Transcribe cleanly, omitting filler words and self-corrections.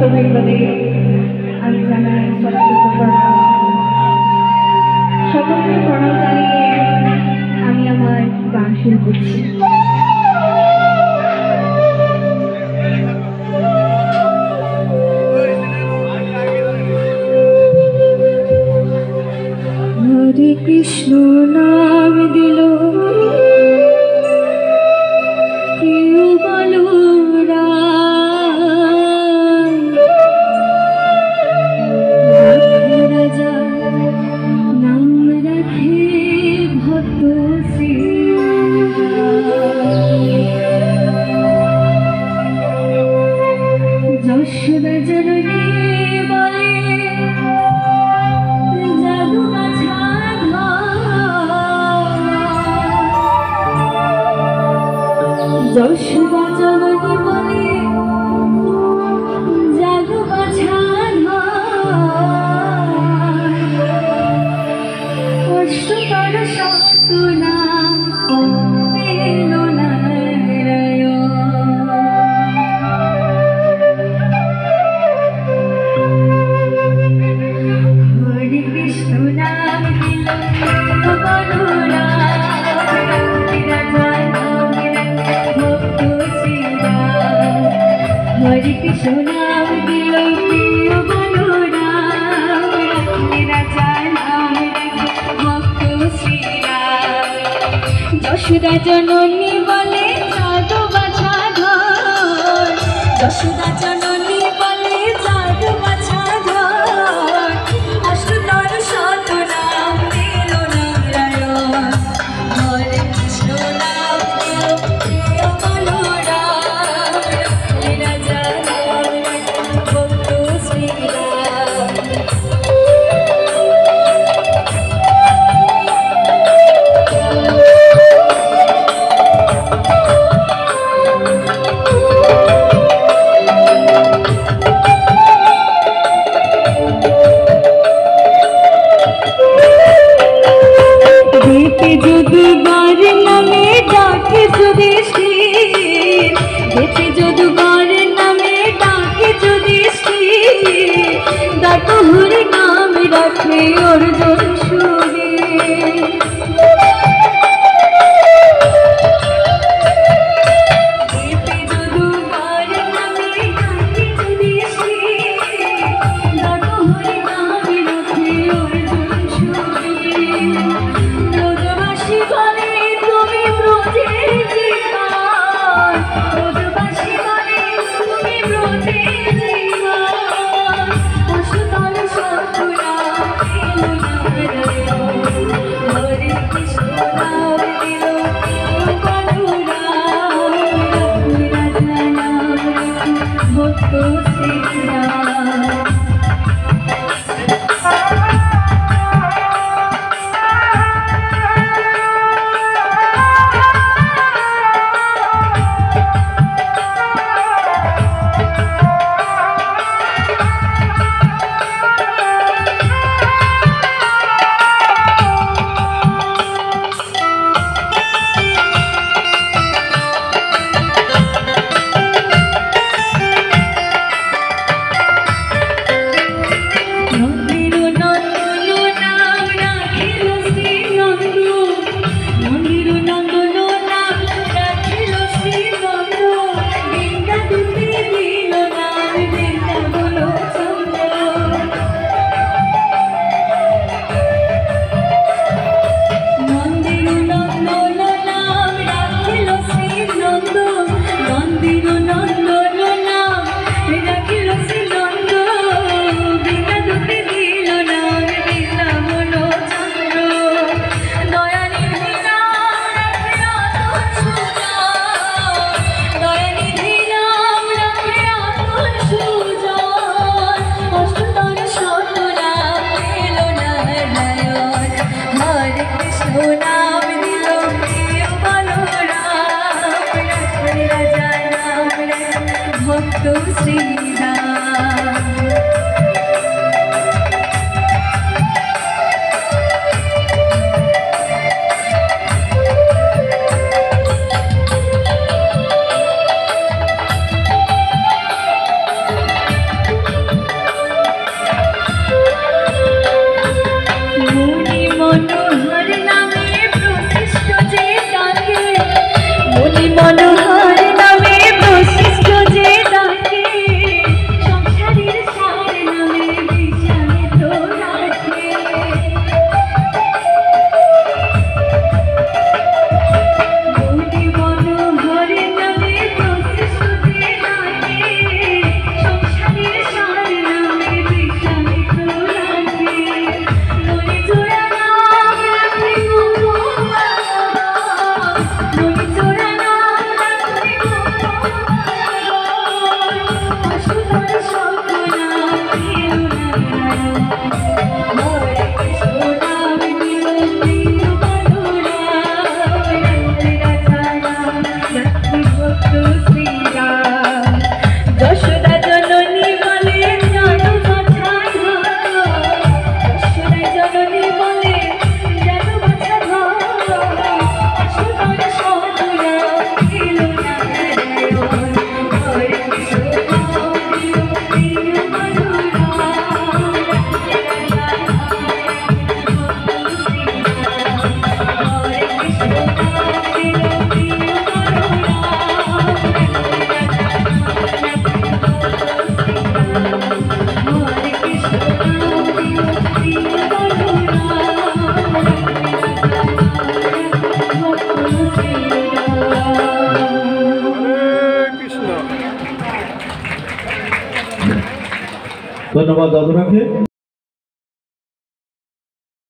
ভক্তবৃন্দকে আমি জানাই সশ্রদ্ধ প্রণাম। সকলকে প্রণাম জানিয়ে আমি আমার গান শুরু করছি। হরে কৃষ্ণ নাম দিল কেউ বলো রাজা নাম রাখে ভক্ত শ্রী যশোদা জননী বলে জাদু গাছা যশোদা জননী বলে জাদু গাছা কষ্টকর সত্তনা পেলো না হরে কৃষ্ণ নাম দিল বলরা হরে কৃষ্ণ নাম দিল প্রিয় বলরা ভক্ত শ্রীরাম যশোদা জননী বলে জাদু গাছা ধর যশোদা জননী বলে জাদু গাছা ধর অষ্টতর শতনাম দিল নারায়ণ হরে কৃষ্ণ নাম দিল প্রিয় বলরা রাজা ভক্ত শ্রীরাম যদুগর নামে ডাকে যুধিষ্ঠির দেখে যদুগর নামে ডাকে যুধিষ্ঠির দাটুর নাম রাখে অর্জুন সুরে ধন্যবাদ দাদুরাকে।